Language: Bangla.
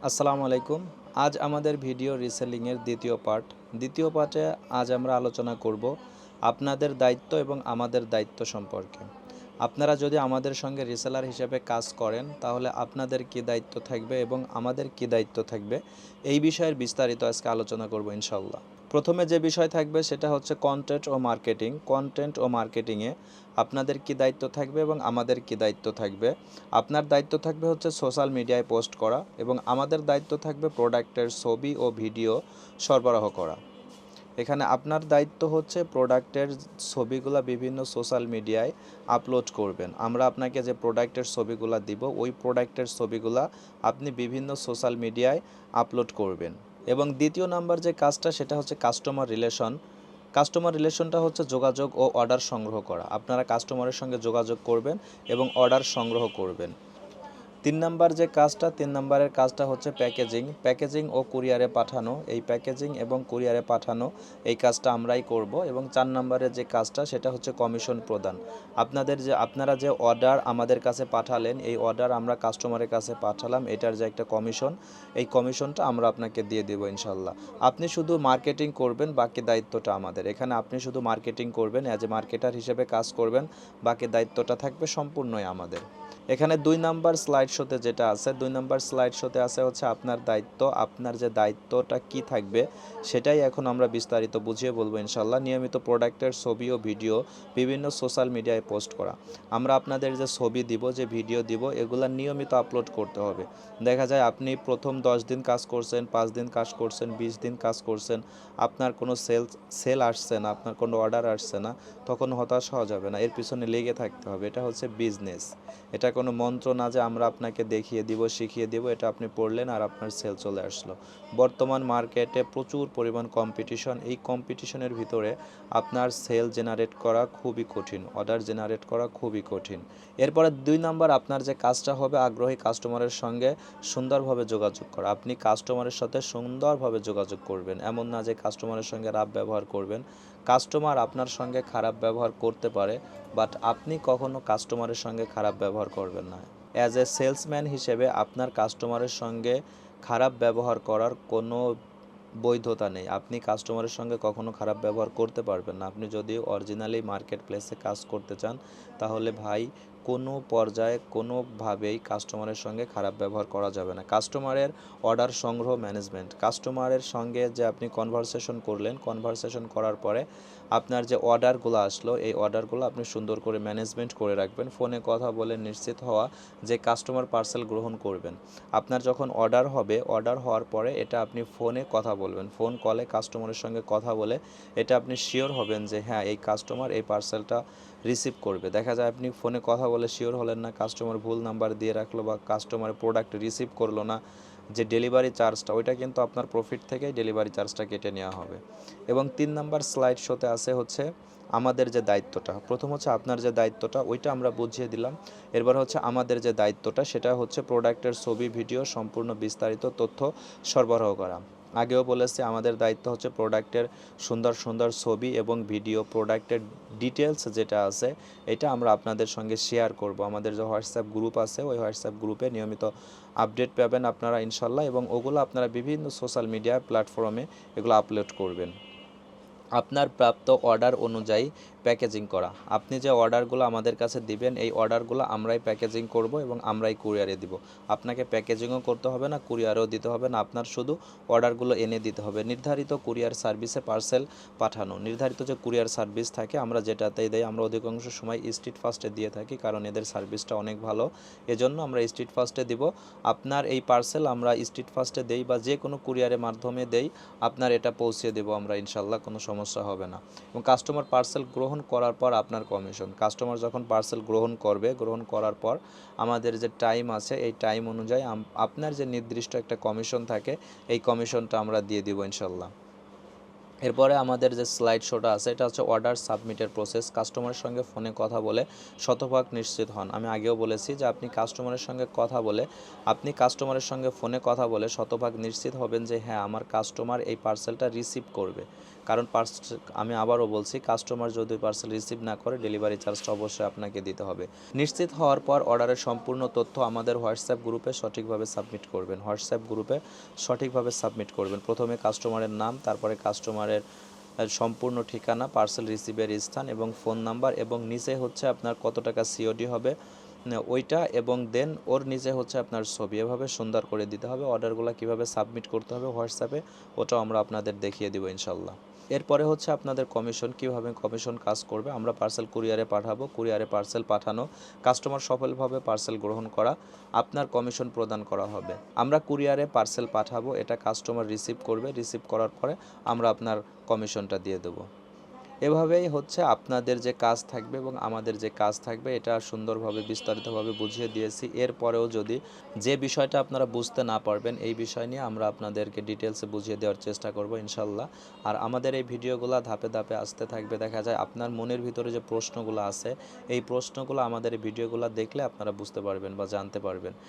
আসসালামু আলাইকুম। আজ আমাদের ভিডিও রিসেলিংয়ের দ্বিতীয় পার্টে আজ আমরা আলোচনা করব আপনাদের দায়িত্ব এবং আমাদের দায়িত্ব সম্পর্কে। আপনারা যদি আমাদের সঙ্গে রিসেলার হিসেবে কাজ করেন তাহলে আপনাদের কী দায়িত্ব থাকবে এবং আমাদের কী দায়িত্ব থাকবে, এই বিষয়ের বিস্তারিত আজকে আলোচনা করব ইনশাআল্লাহ। প্রথমে যে বিষয় থাকবে সেটা হচ্ছে কন্টেন্ট ও মার্কেটিংয়ে আপনাদের কী দায়িত্ব থাকবে এবং আমাদের কী দায়িত্ব থাকবে। আপনার দায়িত্ব থাকবে হচ্ছে সোশ্যাল মিডিয়ায় পোস্ট করা এবং আমাদের দায়িত্ব থাকবে প্রোডাক্টের ছবি ও ভিডিও সরবরাহ করা। এখানে আপনার দায়িত্ব হচ্ছে প্রোডাক্টের ছবিগুলো বিভিন্ন সোশ্যাল মিডিয়ায় আপলোড করবেন। আমরা আপনাকে যে প্রোডাক্টের ছবিগুলো দিব ওই প্রোডাক্টের ছবিগুলা আপনি বিভিন্ন সোশ্যাল মিডিয়ায় আপলোড করবেন। এবং দ্বিতীয় নাম্বার যে কাজটা সেটা হচ্ছে কাস্টমার রিলেশনটা হচ্ছে যোগাযোগ ও অর্ডার সংগ্রহ করা। আপনারা কাস্টমারের সঙ্গে যোগাযোগ করবেন এবং অর্ডার সংগ্রহ করবেন। 3 নম্বরের কাজটা হচ্ছে প্যাকেজিং ও কুরিয়ারে পাঠানো। এই প্যাকেজিং এবং কুরিয়ারে পাঠানো এই কাজটা আমরাই করব। এবং 4 নম্বরের যে কাজটা সেটা হচ্ছে কমিশন প্রদান। আপনারা যে অর্ডার আমাদের কাছে পাঠালেন, এই অর্ডার আমরা কাস্টমারের কাছে পাঠালাম, এটার যে একটা কমিশন, এই কমিশনটা আমরা আপনাকে দিয়ে দেব ইনশাল্লাহ। আপনি শুধু মার্কেটিং করবেন, বাকি দায়িত্বটা আমাদের। এখানে আপনি শুধু মার্কেটিং করবেন, অ্যাজ এ মার্কেটার হিসেবে কাজ করবেন, বাকি দায়িত্বটা থাকবে সম্পূর্ণই আমাদের। এখানে 2 নাম্বার স্লাইড শোতে যেটা আছে, 2 নাম্বার স্লাইড শোতে আছে হচ্ছে আপনার দায়িত্ব। আপনার যে দায়িত্বটা কি থাকবে সেটাই এখন আমরা বিস্তারিত বুঝিয়ে বলবো ইনশাল্লাহ। নিয়মিত প্রোডাক্টের ছবি ও ভিডিও বিভিন্ন সোশ্যাল মিডিয়ায় পোস্ট করা। আমরা আপনাদের যে ছবি দিব, যে ভিডিও দিব, এগুলা নিয়মিত আপলোড করতে হবে। দেখা যায় আপনি প্রথম 10 দিন কাজ করছেন, 5 দিন কাজ করছেন, 20 দিন কাজ করছেন, আপনার কোনো সেল আসছে না, আপনার কোনো অর্ডার আসছে না, তখন হতাশ হওয়া যাবে না। এর পিছনে লেগে থাকতে হবে। এটা হচ্ছে বিজনেস। এটা কোনো মন্ত্র না যে আমরা আপনাকে দেখিয়ে দিব, শিখিয়ে দিব, এটা আপনি পড়লেন আর আপনার সেল চলে আসলো। বর্তমান মার্কেটে প্রচুর পরিমাণ কম্পিটিশন। এই কম্পিটিশনের ভিতরে আপনার সেল জেনারেট করা খুবই কঠিন, অর্ডার জেনারেট করা খুবই কঠিন। এরপরে 2 নাম্বার আপনার যে কাজটা হবে আগ্রহী কাস্টমারের সঙ্গে সুন্দরভাবে যোগাযোগ করা। আপনি কাস্টমারের সাথে সুন্দরভাবে যোগাযোগ করবেন, এমন না যে কাস্টমারের সঙ্গে রাফ ব্যবহার করবেন। কাস্টমার আপনার সঙ্গে খারাপ ব্যবহার করতে পারে, বাট আপনি কখনো কাস্টমারের সঙ্গে খারাপ ব্যবহার করবেন না। অ্যাজ এ সেলসম্যান হিসেবে আপনার কাস্টমারের সঙ্গে খারাপ ব্যবহার করার কোনো বৈধতা নেই। আপনি কাস্টমারের সঙ্গে কখনো খারাপ ব্যবহার করতে পারবেন না। আপনি যদি অরিজিনালি মার্কেট প্লেসে কাজ করতে চান তাহলে ভাই কোনো পর্যায়ে কোনোভাবেই কাস্টমারের সঙ্গে খারাপ ব্যবহার করা যাবে না। কাস্টমারের অর্ডার সংগ্রহ ম্যানেজমেন্ট, কাস্টমারের সঙ্গে যে আপনি কনভারসেশন করলেন, কনভারসেশন করার পরে আপনার যে অর্ডারগুলো আসলো এই অর্ডারগুলো আপনি সুন্দর করে ম্যানেজমেন্ট করে রাখবেন। ফোনে কথা বলে নিশ্চিত হওয়া যে কাস্টমার পার্সেল গ্রহণ করবেন। আপনার যখন অর্ডার হবে, অর্ডার হওয়ার পরে এটা আপনি ফোনে কথা বলবেন, ফোন কলে কাস্টমারের সঙ্গে কথা বলে এটা আপনি শিওর হবেন যে হ্যাঁ এই কাস্টমার এই পার্সেলটা রিসিভ করবে। দেখা যায় আপনি ফোনে কথা বলে শিওর হলেন না, কাস্টমার ভুল নাম্বার দিয়ে রাখলো বা কাস্টমার প্রোডাক্ট রিসিভ করলো না, যে ডেলিভারি চার্জটা ওইটা কিন্তু আপনার প্রফিট থেকেই ডেলিভারি চার্জটা কেটে নেওয়া হবে। এবং 3 নাম্বার স্লাইড শোতে আছে হচ্ছে আমাদের যে দায়িত্বটা। প্রথম হচ্ছে আপনার যে দায়িত্বটা ওইটা আমরা বুঝিয়ে দিলাম। এরপর হচ্ছে আমাদের যে দায়িত্বটা সেটা হচ্ছে প্রোডাক্টের ছবি ভিডিও সম্পূর্ণ বিস্তারিত তথ্য সরবরাহ করা। আগেও বলেছি আমাদের দায়িত্ব হচ্ছে প্রোডাক্টের সুন্দর সুন্দর ছবি এবং ভিডিও, প্রোডাক্টের ডিটেলস যেটা আছে এটা আমরা আপনাদের সঙ্গে শেয়ার করব। আমাদের যে হোয়াটসঅ্যাপ গ্রুপ আছে ওই হোয়াটসঅ্যাপ গ্রুপে নিয়মিত আপডেট পাবেন আপনারা ইনশাল্লাহ, এবং ওগুলো আপনারা বিভিন্ন সোশ্যাল মিডিয়া প্ল্যাটফর্মে এগুলো আপলোড করবেন। আপনার প্রাপ্ত অর্ডার অনুযায়ী প্যাকেজিং করা। আপনি যে অর্ডারগুলো আমাদের কাছে দিবেন এই অর্ডারগুলো আমরাই প্যাকেজিং করব এবং আমরাই কুরিয়ারে দিব। আপনাকে প্যাকেজিংও করতে হবে না, কুরিয়ারও দিতে হবে না, আপনার শুধু অর্ডারগুলো এনে দিতে হবে। নির্ধারিত কুরিয়ার সার্ভিসে পার্সেল পাঠানো। নির্ধারিত যে কুরিয়ার সার্ভিস থাকে আমরা যেটাতেই দেই, আমরা অধিকাংশ সময় স্ট্রিট ফাস্টে দিয়ে থাকি কারণ এদের সার্ভিসটা অনেক ভালো, এজন্য আমরা স্ট্রিট ফাস্টে দিব। আপনার এই পার্সেল আমরা স্ট্রিট ফাস্টে দেই বা যে কোনো কুরিয়ারের মাধ্যমে দেই, আপনার এটা পৌঁছে দেবো আমরা ইনশাল্লাহ, কোনো সমস্যা হবে না। এবং কাস্টমার পার্সেল গ্রহণ করার পর আপনার কমিশন। কাস্টমার যখন পার্সেল গ্রহণ করবে, গ্রহণ করার পর আমাদের যে টাইম আছে এই টাইম অনুযায়ী আপনার যে নির্দিষ্ট একটা কমিশন থাকে এই কমিশনটা আমরা দিয়ে দিব ইনশাল্লাহ। এরপরে আমাদের যে স্লাইড শোটা আছে এটা হচ্ছে অর্ডার সাবমিটের প্রসেস। কাস্টমারের সঙ্গে ফোনে কথা বলে শতভাগ নিশ্চিত হন। আমি আগেও বলেছি যে আপনি কাস্টমারের সঙ্গে ফোনে কথা বলে শতভাগ নিশ্চিত হবেন যে হ্যাঁ আমার কাস্টমার এই পার্সেলটা রিসিভ করবে। কারণ আমি আবারও বলছি, কাস্টমার যদি পার্সেল রিসিভ না করে ডেলিভারি চার্জটা অবশ্যই আপনাকে দিতে হবে। নিশ্চিত হওয়ার পর অর্ডারের সম্পূর্ণ তথ্য আমাদের হোয়াটসঅ্যাপ গ্রুপে সঠিকভাবে সাবমিট করবেন। হোয়াটসঅ্যাপ গ্রুপে সঠিকভাবে সাবমিট করবেন। প্রথমে কাস্টমারের নাম, তারপরে কাস্টমারের সম্পূর্ণ ঠিকানা, পার্সেল রিসিভের স্থান এবং ফোন নাম্বার, এবং নিচে হচ্ছে আপনার কত টাকা সিওডি হবে ওইটা, এবং দেন ওর নিচে হচ্ছে আপনার ছবি। এভাবে সুন্দর করে দিতে হবে। অর্ডারগুলো কিভাবে সাবমিট করতে হবে হোয়াটসঅ্যাপে, ওটাও আমরা আপনাদের দেখিয়ে দেবো ইনশাল্লাহ। এরপরে হচ্ছে আপনাদের কমিশন, কীভাবে কমিশন কাজ করবে। আমরা পার্সেল কুরিয়ারে পাঠাবো, কুরিয়ারে পার্সেল পাঠানো, কাস্টমার সফলভাবে পার্সেল গ্রহণ করা, আপনার কমিশন প্রদান করা হবে। আমরা কুরিয়ারে পার্সেল পাঠাবো, এটা কাস্টমার রিসিভ করবে, রিসিভ করার পরে আমরা আপনার কমিশনটা দিয়ে দেবো। এভাবেই হচ্ছে আপনাদের যে কাজ থাকবে এবং আমাদের যে কাজ থাকবে, এটা সুন্দরভাবে বিস্তারিতভাবে বুঝিয়ে দিয়েছি। এরপরেও যদি যে বিষয়টা আপনারা বুঝতে না পারবেন, এই বিষয় নিয়ে আমরা আপনাদেরকে ডিটেলসে বুঝিয়ে দেওয়ার চেষ্টা করব ইনশাল্লাহ। আর আমাদের এই ভিডিওগুলো ধাপে ধাপে আসতে থাকবে। দেখা যায় আপনার মনের ভিতরে যে প্রশ্নগুলো আছে, এই প্রশ্নগুলো আমাদের এই ভিডিওগুলো দেখলে আপনারা বুঝতে পারবেন বা জানতে পারবেন।